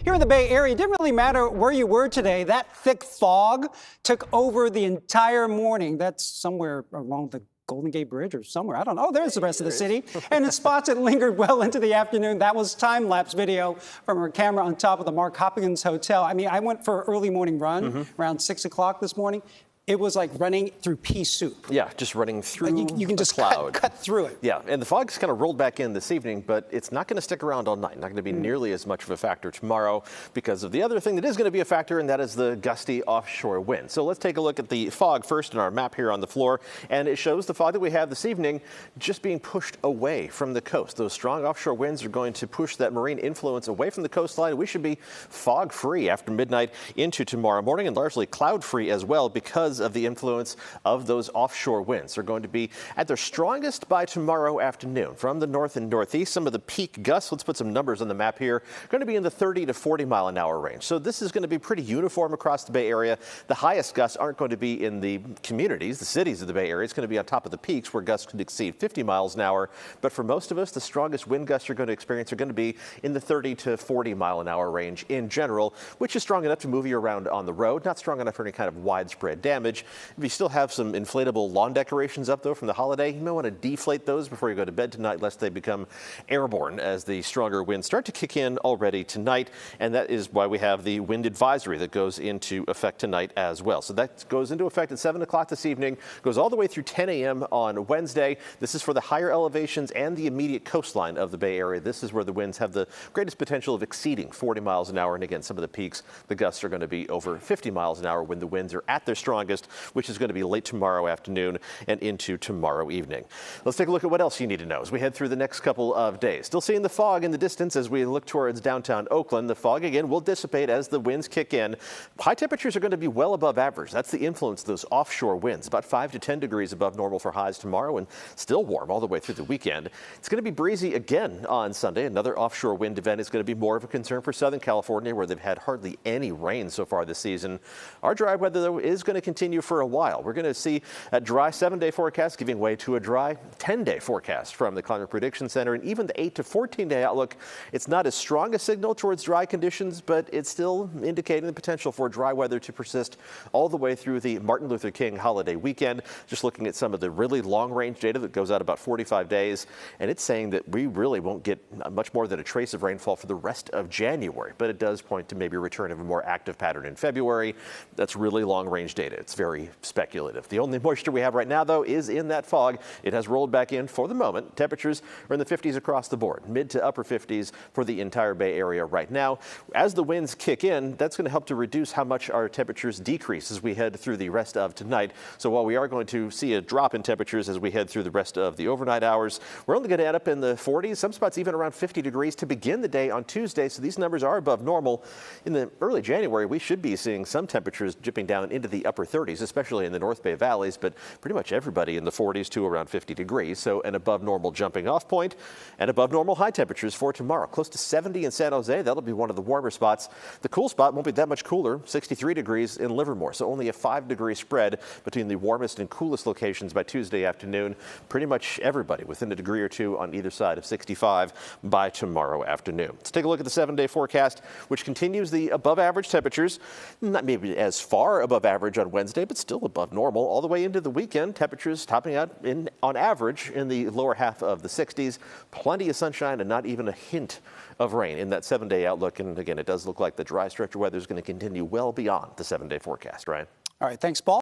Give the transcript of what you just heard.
Here in the Bay Area, it didn't really matter where you were today. That thick fog took over the entire morning. That's somewhere along the Golden Gate Bridge or somewhere. I don't know. There's the rest of the city. And in spots it lingered well into the afternoon. That was time-lapse video from our camera on top of the Mark Hopkins Hotel. I mean, I went for an early morning run around 6 o'clock this morning. It was like running through pea soup. Yeah, just running through you can just cloud. cut through it. Yeah, and the fog's kind of rolled back in this evening, but it's not going to stick around all night. Not going to be nearly as much of a factor tomorrow because of the other thing that is going to be a factor, and that is the gusty offshore wind. So let's take a look at the fog first in our map here on the floor, and it shows the fog that we have this evening just being pushed away from the coast. Those strong offshore winds are going to push that marine influence away from the coastline. We should be fog-free after midnight into tomorrow morning, and largely cloud-free as well because of the influence of those offshore winds. They're going to be at their strongest by tomorrow afternoon from the north and northeast. Some of the peak gusts, let's put some numbers on the map here, going to be in the 30 to 40 mile an hour range. So this is going to be pretty uniform across the Bay Area. The highest gusts aren't going to be in the communities, the cities of the Bay Area. It's going to be on top of the peaks where gusts could exceed 50 miles an hour. But for most of us, the strongest wind gusts you're going to experience are going to be in the 30 to 40 mile an hour range in general, which is strong enough to move you around on the road, not strong enough for any kind of widespread damage. If you still have some inflatable lawn decorations up, though, from the holiday, you may want to deflate those before you go to bed tonight, lest they become airborne as the stronger winds start to kick in already tonight. And that is why we have the wind advisory that goes into effect tonight as well. So that goes into effect at 7 o'clock this evening, goes all the way through 10 a.m. on Wednesday. This is for the higher elevations and the immediate coastline of the Bay Area. This is where the winds have the greatest potential of exceeding 40 miles an hour. And again, some of the peaks, the gusts are going to be over 50 miles an hour when the winds are at their strongest, which is going to be late tomorrow afternoon and into tomorrow evening. Let's take a look at what else you need to know as we head through the next couple of days. Still seeing the fog in the distance as we look towards downtown Oakland. The fog again will dissipate as the winds kick in. High temperatures are going to be well above average. That's the influence of those offshore winds, about 5 to 10 degrees above normal for highs tomorrow and still warm all the way through the weekend. It's going to be breezy again on Sunday. Another offshore wind event is going to be more of a concern for Southern California, where they've had hardly any rain so far this season. Our dry weather, though, is going to continue for a while. We're going to see a dry 7-day forecast giving way to a dry 10-day forecast from the Climate Prediction Center, and even the 8 to 14-day outlook. It's not as strong a signal towards dry conditions, but it's still indicating the potential for dry weather to persist all the way through the Martin Luther King holiday weekend. Just looking at some of the really long-range data that goes out about 45 days, and it's saying that we really won't get much more than a trace of rainfall for the rest of January, but it does point to maybe a return of a more active pattern in February. That's really long-range data. It's very speculative. The only moisture we have right now, though, is in that fog. It has rolled back in for the moment. Temperatures are in the 50s across the board, mid to upper 50s for the entire Bay Area right now. As the winds kick in, that's going to help to reduce how much our temperatures decrease as we head through the rest of tonight. So while we are going to see a drop in temperatures as we head through the rest of the overnight hours, we're only going to end up in the 40s, some spots even around 50 degrees to begin the day on Tuesday. So these numbers are above normal. In the early January, we should be seeing some temperatures dipping down into the upper 30s, especially in the North Bay valleys, but pretty much everybody in the 40s to around 50 degrees. So an above normal jumping off point and above normal high temperatures for tomorrow. Close to 70 in San Jose. That'll be one of the warmer spots. The cool spot won't be that much cooler, 63 degrees in Livermore. So only a 5-degree spread between the warmest and coolest locations by Tuesday afternoon. Pretty much everybody within a degree or two on either side of 65 by tomorrow afternoon. Let's take a look at the 7-day forecast, which continues the above average temperatures. Not maybe as far above average on Wednesday, but still above normal all the way into the weekend. Temperatures topping out on average in the lower half of the 60s. Plenty of sunshine and not even a hint of rain in that 7-day outlook. And again, it does look like the dry stretch of weather is going to continue well beyond the 7-day forecast, Ryan. All right, thanks, Paul.